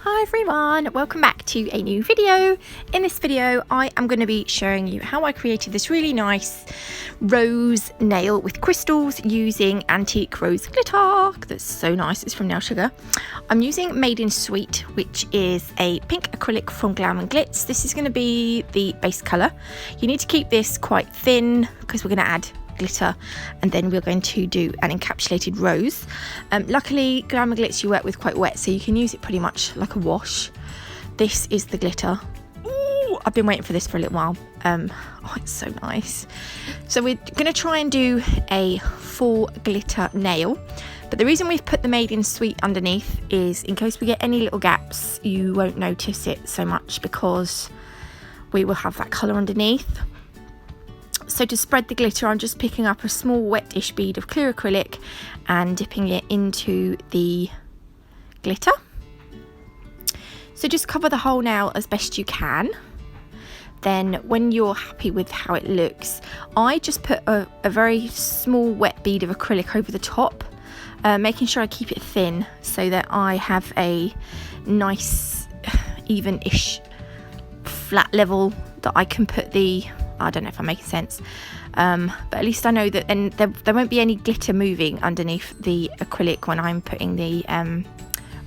Hi everyone, welcome back to a new video. In this video I am going to be showing you how I created this really nice rose nail with crystals using antique rose glitter. That's so nice. It's from Nail Sugar. I'm using Made in Sweet, which is a pink acrylic from Glam & Glitz. This is going to be the base colour. You need to keep this quite thin because we're going to add glitter, and then we're going to do an encapsulated rose. Luckily Glam & Glitz you work with quite wet, so you can use it pretty much like a wash. This is the glitter. Ooh, I've been waiting for this for a little while. Oh, it's so nice. So we're going to try and do a full glitter nail, but the reason we've put the Made in Sweet underneath is in case we get any little gaps you won't notice it so much because we will have that colour underneath. So to spread the glitter, I'm just picking up a small wet-ish bead of clear acrylic and dipping it into the glitter. So just cover the whole nail as best you can. Then when you're happy with how it looks, I just put a very small wet bead of acrylic over the top, making sure I keep it thin so that I have a nice even-ish flat level that I can put the... I don't know if I'm making sense, but at least I know that then there won't be any glitter moving underneath the acrylic when I'm putting the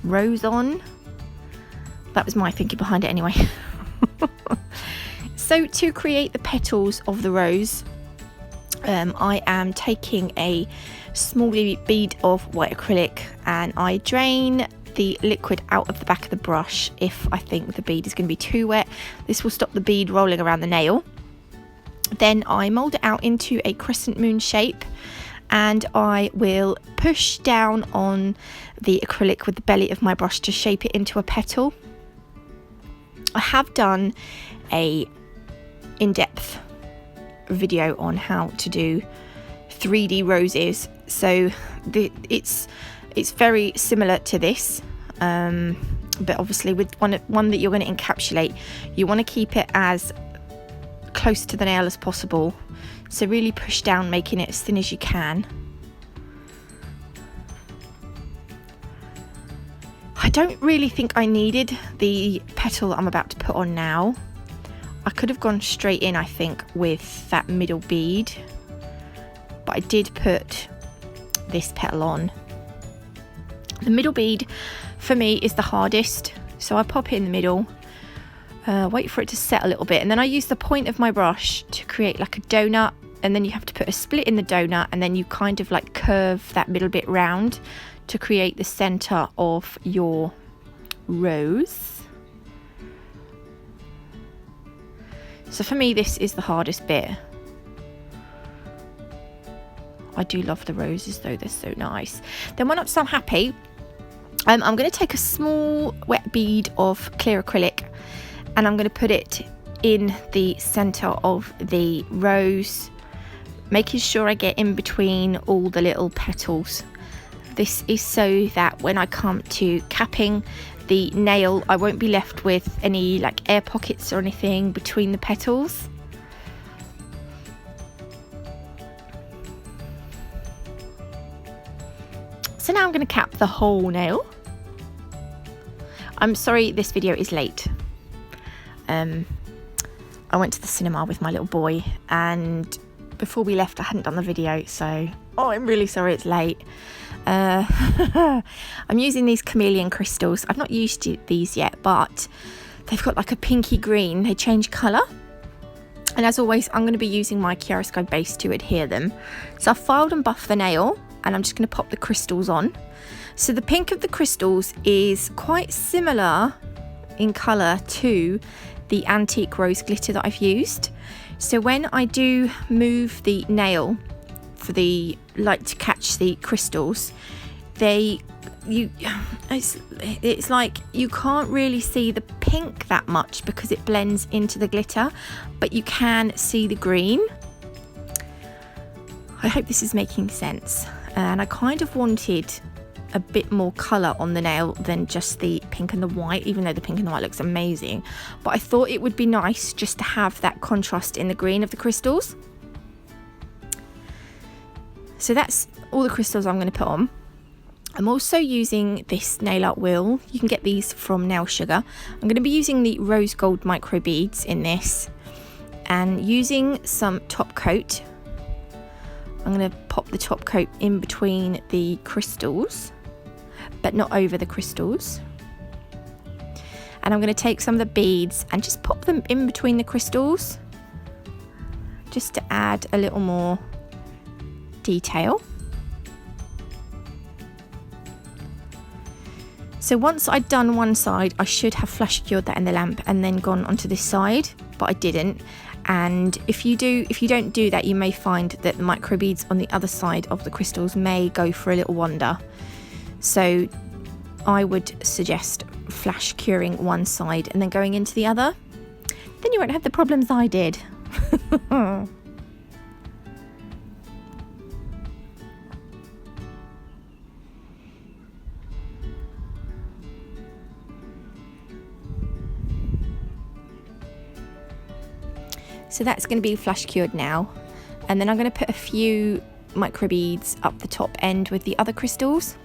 rose on. That was my thinking behind it anyway. So to create the petals of the rose, I am taking a small bead of white acrylic and I drain the liquid out of the back of the brush if I think the bead is going to be too wet. This will stop the bead rolling around the nail. Then I mould it out into a crescent moon shape and I will push down on the acrylic with the belly of my brush to shape it into a petal. I have done a in-depth video on how to do 3D roses, so it's very similar to this, but obviously with one that you're going to encapsulate, you want to keep it as close to the nail as possible, so really push down, making it as thin as you can. I don't really think I needed the petal that I'm about to put on now. I could have gone straight in, I think, with that middle bead, but I did put this petal on. The middle bead for me is the hardest, so I pop it in the middle. Wait for it to set a little bit, and then I use the point of my brush to create like a donut, and then you have to put a split in the donut, and then you kind of like curve that middle bit round to create the center of your rose. So for me this is the hardest bit. I do love the roses though, they're so nice. Then once I'm happy, I'm going to take a small wet bead of clear acrylic and I'm going to put it in the center of the rose, making sure I get in between all the little petals. This is so that when I come to capping the nail, I won't be left with any like air pockets or anything between the petals. So now I'm going to cap the whole nail. I'm sorry this video is late. I went to the cinema with my little boy, and before we left I hadn't done the video, so I'm really sorry it's late. I'm using these chameleon crystals. I've not used these yet, but they've got like a pinky green. They change colour, and as always I'm going to be using my Chiaroscuro base to adhere them. So I've filed and buffed the nail, and I'm just going to pop the crystals on. So the pink of the crystals is quite similar in colour to the antique rose glitter that I've used. So when I do move the nail for the light to catch the crystals, it's like you can't really see the pink that much because it blends into the glitter, but you can see the green. I hope this is making sense, and I kind of wanted a bit more colour on the nail than just the pink and the white, even though the pink and the white looks amazing, but I thought it would be nice just to have that contrast in the green of the crystals. So that's all the crystals I'm going to put on. I'm also using this nail art wheel. You can get these from Nail Sugar. I'm going to be using the rose gold micro beads in this, and using some top coat. I'm going to pop the top coat in between the crystals, but not over the crystals. And I'm going to take some of the beads and just pop them in between the crystals, just to add a little more detail. So once I'd done one side, I should have flash cured that in the lamp and then gone onto this side, but I didn't. And if you don't do that, you may find that the micro beads on the other side of the crystals may go for a little wander. So I would suggest flash curing one side and then going into the other. Then you won't have the problems I did. So that's going to be flash cured now, and then I'm going to put a few micro beads up the top end with the other crystals.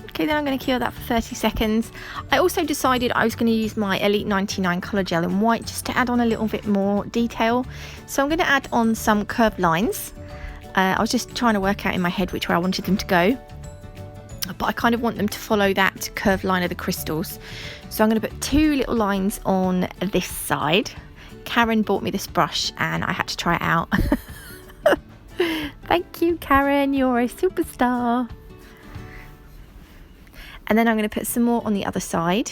Okay, then I'm going to cure that for 30 seconds. I also decided I was going to use my Elite 99 colour gel in white just to add on a little bit more detail. So I'm going to add on some curved lines. I was just trying to work out in my head which way I wanted them to go, but I kind of want them to follow that curved line of the crystals. So I'm going to put two little lines on this side. Karen bought me this brush and I had to try it out. Thank you, Karen, you're a superstar. And then I'm going to put some more on the other side.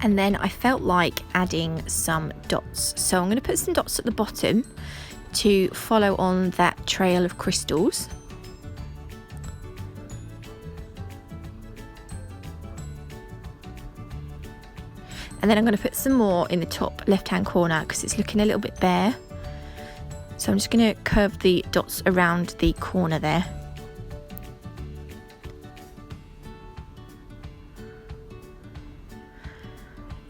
And then I felt like adding some dots. So I'm going to put some dots at the bottom to follow on that trail of crystals. And then I'm going to put some more in the top left hand corner because it's looking a little bit bare. So I'm just going to curve the dots around the corner there.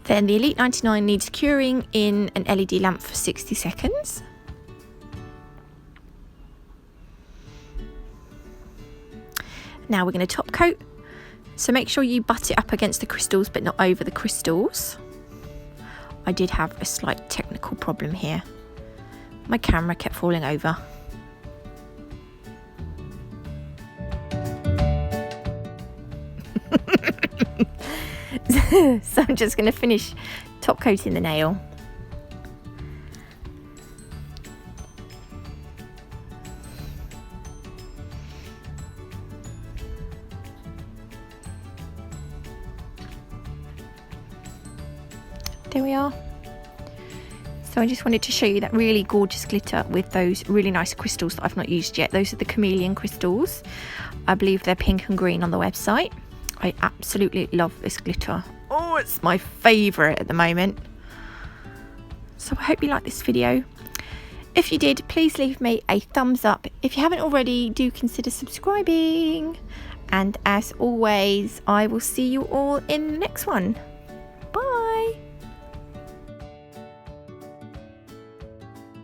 Then the Elite 99 needs curing in an LED lamp for 60 seconds. Now we're going to top coat, so make sure you butt it up against the crystals but not over the crystals. I did have a slight technical problem here. My camera kept falling over. So I'm just going to finish top coating the nail. There we are. So I just wanted to show you that really gorgeous glitter with those really nice crystals that I've not used yet. Those are the chameleon crystals. I believe they're pink and green on the website. I absolutely love this glitter. Oh, it's my favourite at the moment. So I hope you liked this video. If you did, please leave me a thumbs up. If you haven't already, do consider subscribing. And as always, I will see you all in the next one.